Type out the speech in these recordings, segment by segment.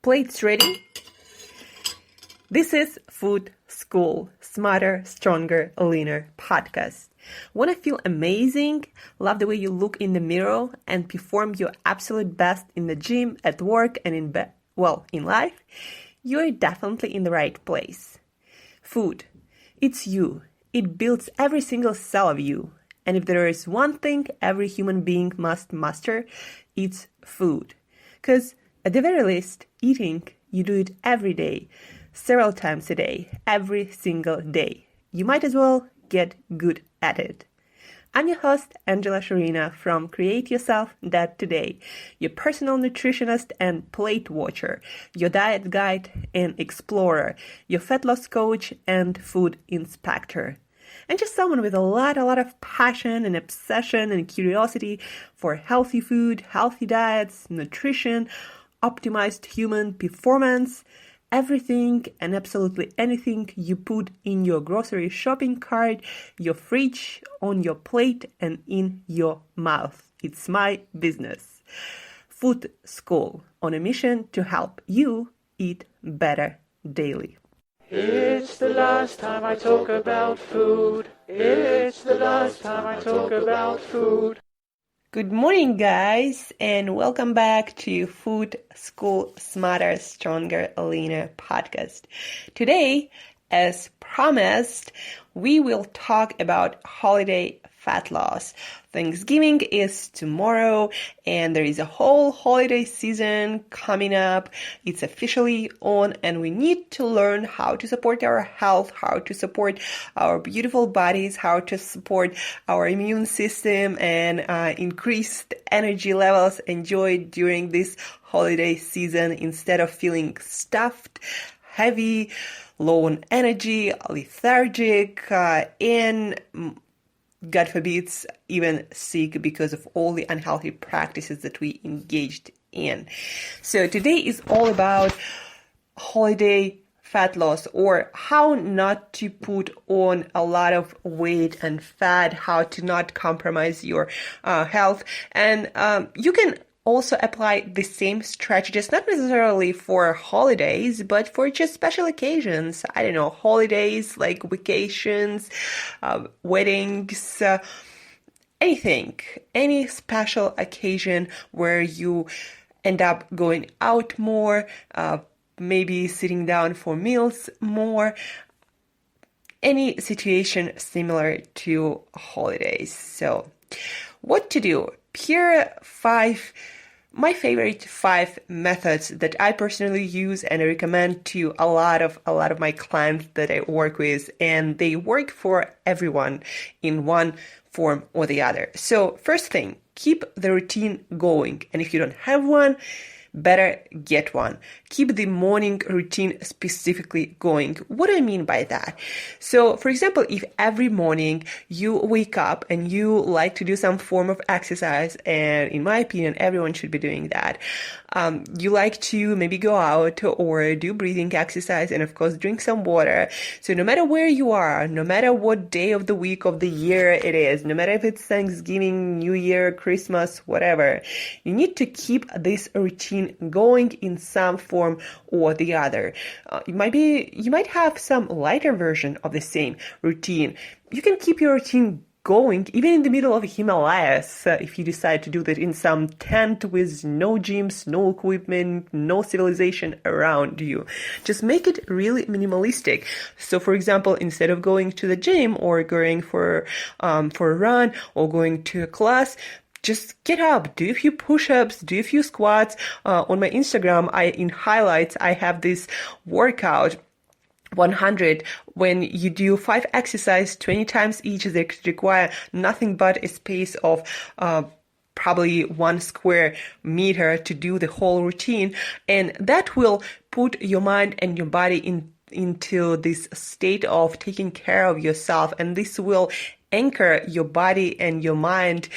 Plates ready? This is Food School, Smarter, Stronger, Leaner podcast. Want to feel amazing, love the way you look in the mirror, and perform your absolute best in the gym, at work, and in life? You're definitely in the right place. Food, it's you. It builds every single cell of you. And if there is one thing every human being must master, it's food. Because at the very least, eating, you do it every day, several times a day, every single day. You might as well get good at it. I'm your host, Shurina from Create Yourself That Today, your personal nutritionist and plate watcher, your diet guide and explorer, your fat loss coach and food inspector. And just someone with a lot of passion and obsession and curiosity for healthy food, healthy diets, nutrition, optimized human performance, everything and absolutely anything you put in your grocery shopping cart, your fridge, on your plate, and in your mouth. It's my business. Food School, on a mission to help you eat better daily. It's the last time I talk about food. It's the last time I talk about food. Good morning, guys, and welcome back to Food School Smarter, Stronger, Leaner podcast. Today, as promised, we will talk about holiday fat loss. Thanksgiving is tomorrow, and there is a whole holiday season coming up. It's officially on, and we need to learn how to support our health, how to support our beautiful bodies, how to support our immune system, and increased energy levels enjoyed during this holiday season instead of feeling stuffed, heavy, low on energy, lethargic, and God forbid, even sick because of all the unhealthy practices that we engaged in. So today is all about holiday fat loss, or how not to put on a lot of weight and fat, how to not compromise your health. And you can also apply the same strategies, not necessarily for holidays, but for just special occasions. I don't know, holidays like vacations, weddings, anything, any special occasion where you end up going out more, maybe sitting down for meals more, any situation similar to holidays. So what to do? Here are my favorite 5 methods that I personally use and I recommend to a lot of my clients that I work with, and they work for everyone in one form or the other. So first thing, keep the routine going, and if you don't have one, better get one. Keep the morning routine specifically going. What do I mean by that? So, for example, if every morning you wake up and you like to do some form of exercise, and in my opinion, everyone should be doing that, you like to maybe go out or do breathing exercise and, of course, drink some water. So no matter where you are, no matter what day of the week, of the year it is, no matter if it's Thanksgiving, New Year, Christmas, whatever, you need to keep this routine going in some form or the other. You might have some lighter version of the same routine. You can keep your routine going even in the middle of Himalayas if you decide to do that in some tent with no gyms, no equipment, no civilization around you. Just make it really minimalistic. So for example, instead of going to the gym or going for a run or going to a class, just get up, do a few push-ups, do a few squats. On my Instagram, in highlights, I have this workout 100 when you do 5 exercises 20 times each. They require nothing but a space of probably 1 square meter to do the whole routine, and that will put your mind and your body into this state of taking care of yourself, and this will anchor your body and your mind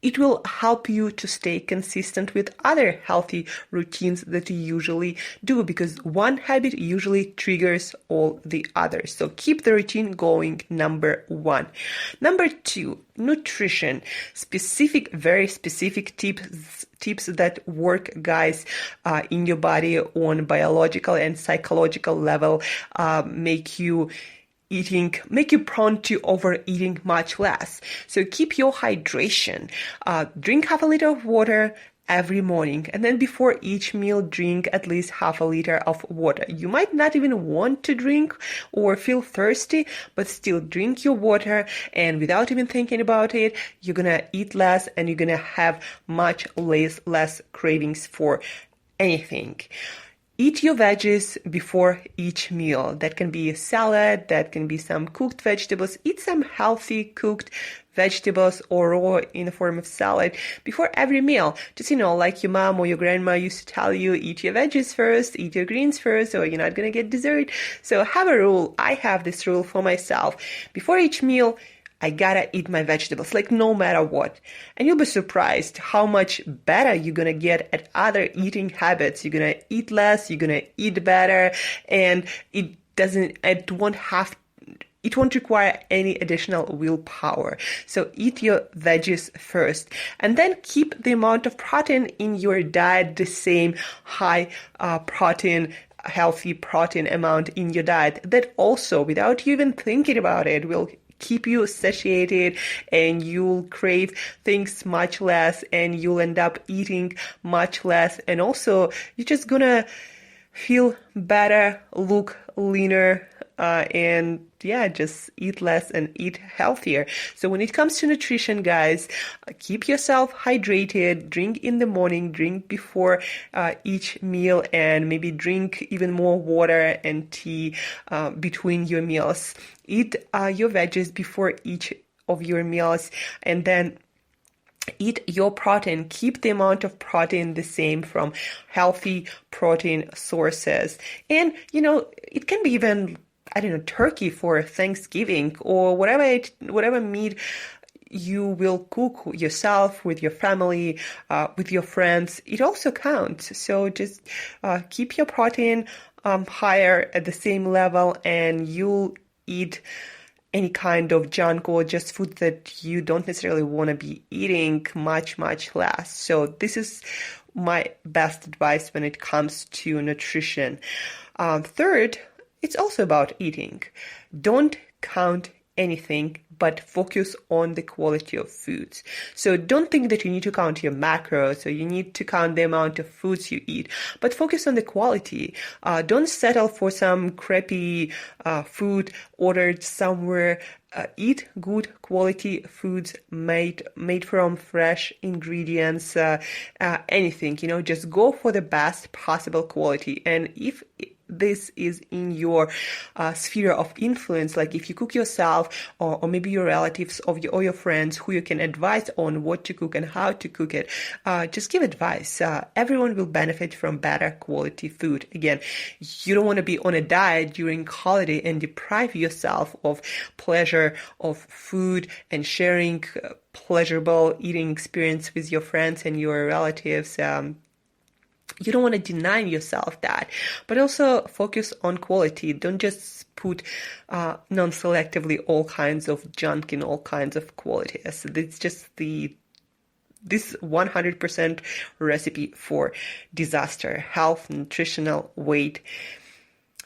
it will help you to stay consistent with other healthy routines that you usually do, because one habit usually triggers all the others. So keep the routine going, number one. Number two, nutrition. Very specific tips that work, guys, in your body on biological and psychological level, make you prone to overeating much less. So keep your hydration. Drink half a liter of water every morning, and then before each meal, drink at least half a liter of water. You might not even want to drink or feel thirsty, but still drink your water, and without even thinking about it, you're gonna eat less and you're gonna have much less cravings for anything. Eat your veggies before each meal. That can be a salad, that can be some cooked vegetables. Eat some healthy cooked vegetables or raw in the form of salad before every meal. Just, like your mom or your grandma used to tell you, eat your veggies first, eat your greens first, or you're not going to get dessert. So have a rule. I have this rule for myself. Before each meal, I gotta eat my vegetables, like no matter what. And you'll be surprised how much better you're gonna get at other eating habits. You're gonna eat less, you're gonna eat better, and it won't require any additional willpower. So eat your veggies first, and then keep the amount of protein in your diet the same high protein, healthy protein amount in your diet. That also, without you even thinking about it, will keep you satiated, and you'll crave things much less, and you'll end up eating much less. And also, you're just gonna feel better, look leaner, and just eat less and eat healthier. So when it comes to nutrition, guys, keep yourself hydrated, drink in the morning, drink before each meal, and maybe drink even more water and tea between your meals. Eat your veggies before each of your meals, and then eat your protein. Keep the amount of protein the same from healthy protein sources. And, it can be even, turkey for Thanksgiving, or whatever meat you will cook yourself, with your family, with your friends. It also counts. So just keep your protein higher at the same level, and you'll eat any kind of junk or just food that you don't necessarily want to be eating much, much less. So this is my best advice when it comes to nutrition. Third, it's also about eating. Don't count anything, but focus on the quality of foods. So don't think that you need to count your macros, or you need to count the amount of foods you eat, but focus on the quality. Don't settle for some crappy food ordered somewhere. Eat good quality foods made from fresh ingredients, anything, just go for the best possible quality. And if this is in your sphere of influence, like if you cook yourself, or maybe your relatives or your friends who you can advise on what to cook and how to cook it, just give advice. Everyone will benefit from better quality food. Again, you don't want to be on a diet during holiday and deprive yourself of pleasure of food and sharing pleasurable eating experience with your friends and your relatives. You don't want to deny yourself that, but also focus on quality. Don't just put non-selectively all kinds of junk in all kinds of qualities. It's just this 100% recipe for disaster: health, nutritional, weight.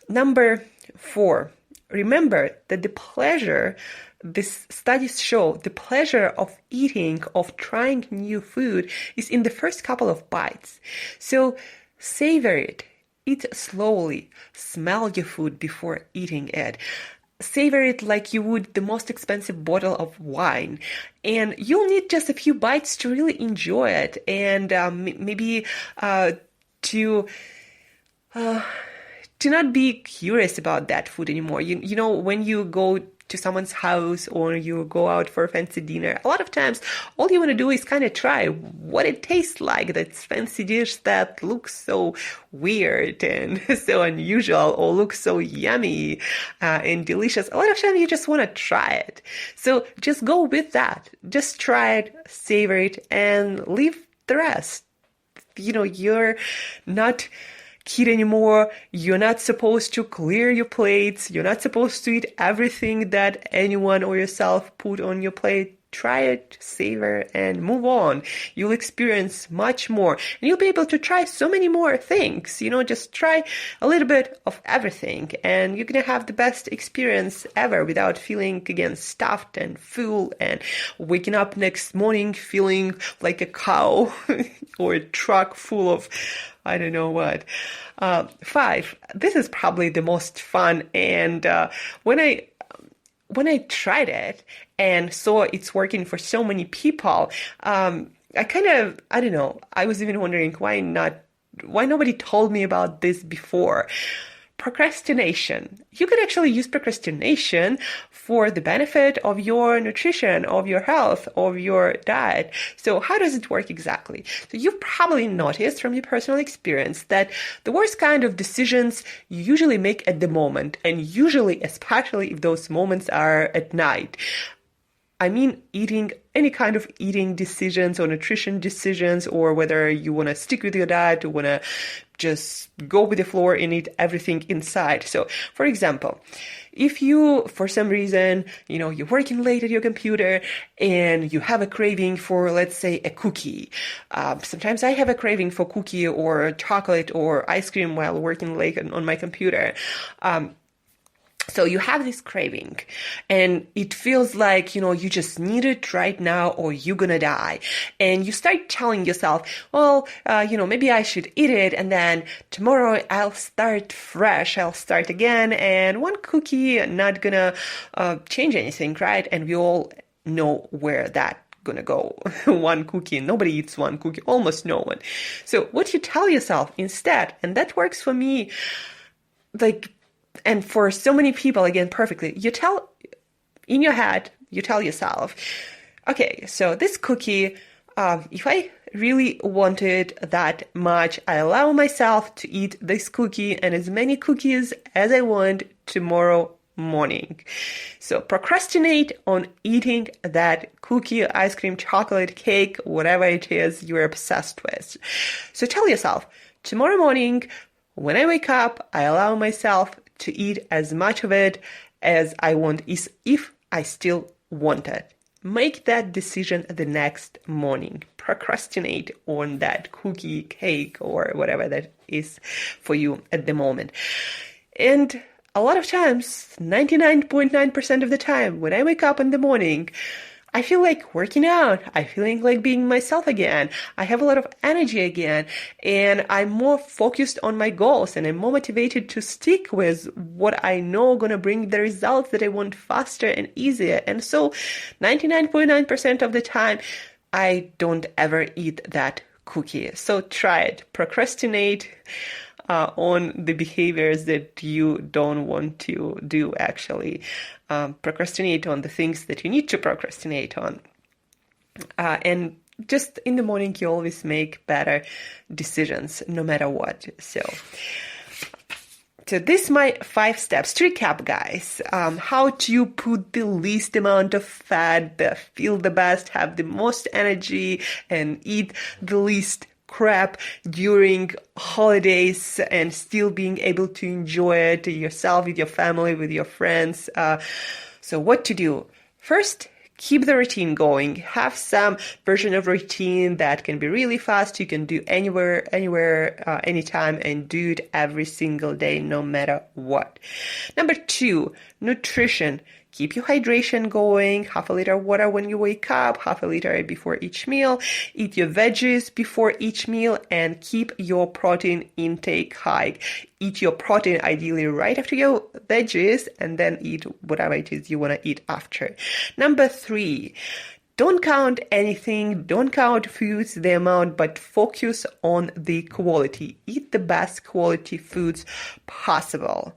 Number 4, remember that this studies show the pleasure of eating, of trying new food, is in the first couple of bites. So savor it, eat slowly, smell your food before eating it. Savor it like you would the most expensive bottle of wine. And you'll need just a few bites to really enjoy it, and maybe to not be curious about that food anymore. When you go to someone's house or you go out for a fancy dinner, a lot of times all you want to do is kind of try what it tastes like, that fancy dish that looks so weird and so unusual or looks so yummy and delicious. A lot of times you just want to try it. So just go with that. Just try it, savor it, and leave the rest. You're not kid anymore. You're not supposed to clear your plates. You're not supposed to eat everything that anyone or yourself put on your plate. Try it, savor, and move on. You'll experience much more. And you'll be able to try so many more things. Just try a little bit of everything. And you're going to have the best experience ever without feeling, again, stuffed and full and waking up next morning feeling like a cow or a truck full of I don't know what. 5, this is probably the most fun. And when I tried it and saw it's working for so many people, I don't know, I was even wondering why nobody told me about this before. Procrastination. You could actually use procrastination for the benefit of your nutrition, of your health, of your diet. So how does it work exactly? So you've probably noticed from your personal experience that the worst kind of decisions you usually make at the moment, and usually, especially if those moments are at night. I mean, any kind of eating decisions or nutrition decisions, or whether you want to stick with your diet or want to just go with the flow and eat everything inside. So, for example, if you, for some reason, you're working late at your computer and you have a craving for, let's say, a cookie. Sometimes I have a craving for cookie or chocolate or ice cream while working late on my computer. So you have this craving and it feels like, you just need it right now or you're gonna die. And you start telling yourself, well, maybe I should eat it. And then tomorrow I'll start fresh. I'll start again. And one cookie not gonna change anything, right? And we all know where that gonna go. One cookie. Nobody eats one cookie. Almost no one. So what you tell yourself instead, and that works for me, and for so many people, again, perfectly, in your head, you tell yourself, okay, so this cookie, if I really want it that much, I allow myself to eat this cookie and as many cookies as I want tomorrow morning. So procrastinate on eating that cookie, ice cream, chocolate, cake, whatever it is you're obsessed with. So tell yourself, tomorrow morning, when I wake up, I allow myself to eat as much of it as I want, if I still want it. Make that decision the next morning. Procrastinate on that cookie, cake, or whatever that is for you at the moment. And a lot of times, 99.9% of the time, when I wake up in the morning, I feel like working out. I feel like being myself again. I have a lot of energy again, and I'm more focused on my goals, and I'm more motivated to stick with what I know gonna bring the results that I want faster and easier. And so 99.9% of the time, I don't ever eat that cookie. So try it. Procrastinate on the behaviors that you don't want to do, actually. Procrastinate on the things that you need to procrastinate on. And just in the morning, you always make better decisions, no matter what. So this is my 5 steps. To recap, guys, how to put the least amount of fat, feel the best, have the most energy, and eat the least crap during holidays and still being able to enjoy it yourself, with your family, with your friends. So what to do? First, keep the routine going. Have some version of routine that can be really fast. You can do anywhere, anytime, and do it every single day, no matter what. Number 2, nutrition. Keep your hydration going, half a liter of water when you wake up, half a liter before each meal. Eat your veggies before each meal and keep your protein intake high. Eat your protein ideally right after your veggies and then eat whatever it is you want to eat after. Number 3, Don't count anything, don't count foods, the amount, but focus on the quality. Eat the best quality foods possible.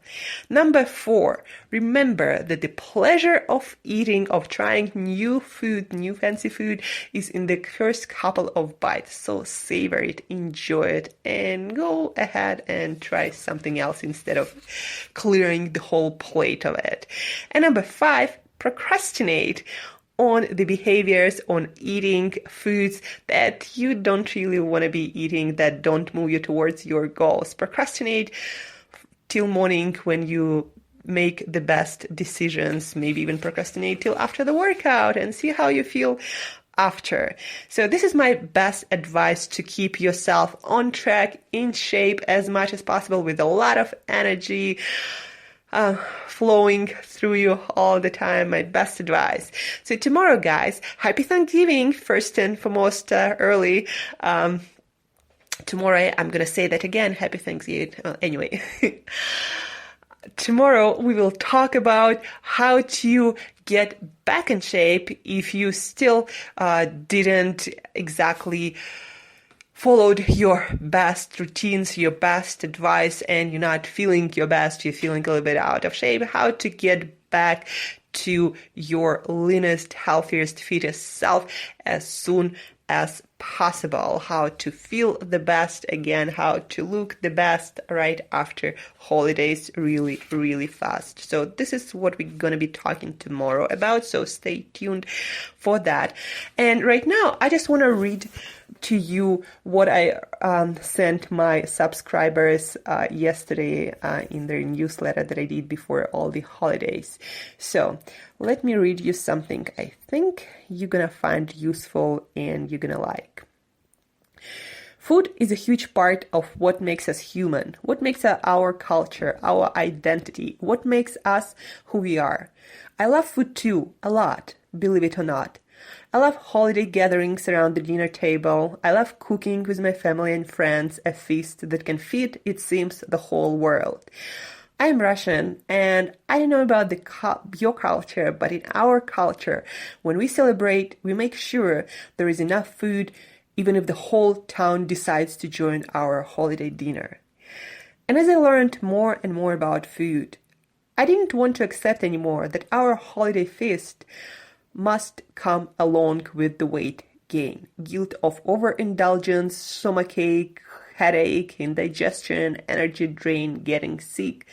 Number 4, remember that the pleasure of eating, of trying new food, new fancy food, is in the first couple of bites. So savor it, enjoy it, and go ahead and try something else instead of clearing the whole plate of it. And number 5, procrastinate on the behaviors, on eating foods that you don't really want to be eating, that don't move you towards your goals. Procrastinate till morning when you make the best decisions, maybe even procrastinate till after the workout and see how you feel after. So this is my best advice to keep yourself on track, in shape as much as possible, with a lot of energy flowing through you all the time. My best advice. So tomorrow, guys, happy Thanksgiving, first and foremost, early. Tomorrow, I'm going to say that again, happy Thanksgiving. Anyway, tomorrow we will talk about how to get back in shape if you still didn't exactly followed your best routines, your best advice, and you're not feeling your best, you're feeling a little bit out of shape, how to get back to your leanest, healthiest, fittest self as soon as possible, how to feel the best again, how to look the best right after holidays really, really fast. So this is what we're going to be talking tomorrow about, so stay tuned for that. And right now, I just want to read to you what I sent my subscribers yesterday in their newsletter that I did before all the holidays. So let me read you something I think you're gonna find useful and you're gonna like. Food is a huge part of what makes us human, what makes our culture, our identity, what makes us who we are. I love food too, a lot, believe it or not. I love holiday gatherings around the dinner table. I love cooking with my family and friends, a feast that can feed, it seems, the whole world. I am Russian, and I don't know about your culture, but in our culture, when we celebrate, we make sure there is enough food, even if the whole town decides to join our holiday dinner. And as I learned more and more about food, I didn't want to accept anymore that our holiday feast must come along with the weight gain, guilt of overindulgence, stomachache, headache, indigestion, energy drain, getting sick.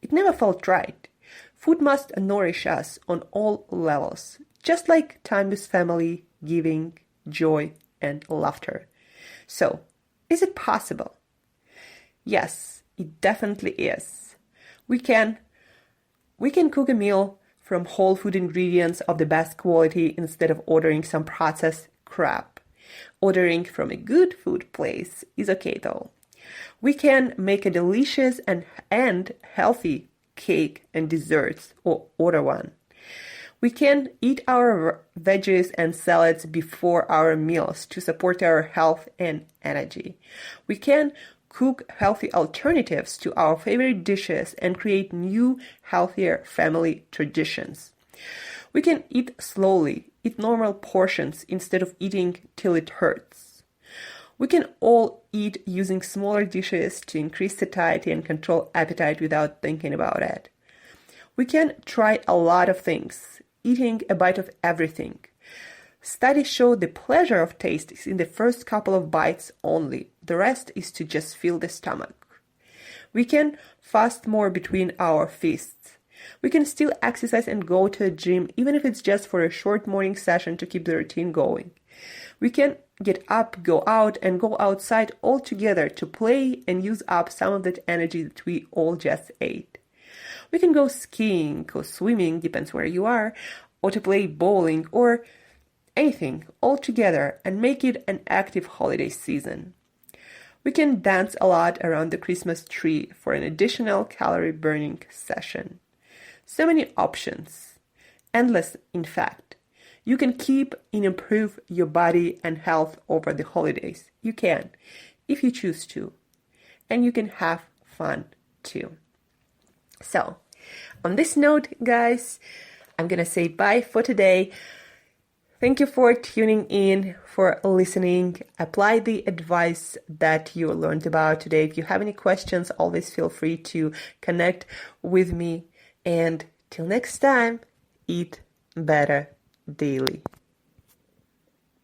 It never felt right. Food must nourish us on all levels, just like time with family, giving, joy, and laughter. So, is it possible? Yes, it definitely is. We can cook a meal from whole food ingredients of the best quality instead of ordering some processed crap. Ordering from a good food place is okay though. We can make a delicious and healthy cake and desserts or order one. We can eat our veggies and salads before our meals to support our health and energy. We can cook healthy alternatives to our favorite dishes and create new, healthier family traditions. We can eat slowly, eat normal portions instead of eating till it hurts. We can all eat using smaller dishes to increase satiety and control appetite without thinking about it. We can try a lot of things, eating a bite of everything. Studies show the pleasure of taste is in the first couple of bites only. The rest is to just fill the stomach. We can fast more between our feasts. We can still exercise and go to the gym, even if it's just for a short morning session to keep the routine going. We can get up, go out, and go outside all together to play and use up some of that energy that we all just ate. We can go skiing, go swimming, depends where you are, or to play bowling, or anything all together and make it an active holiday season. We can dance a lot around the Christmas tree for an additional calorie burning session. So many options. Endless, in fact. You can keep and improve your body and health over the holidays. You can, if you choose to. And you can have fun too. So, on this note, guys, I'm gonna say bye for today. Thank you for tuning in, for listening. Apply the advice that you learned about today. If you have any questions, always feel free to connect with me. And till next time, eat better daily.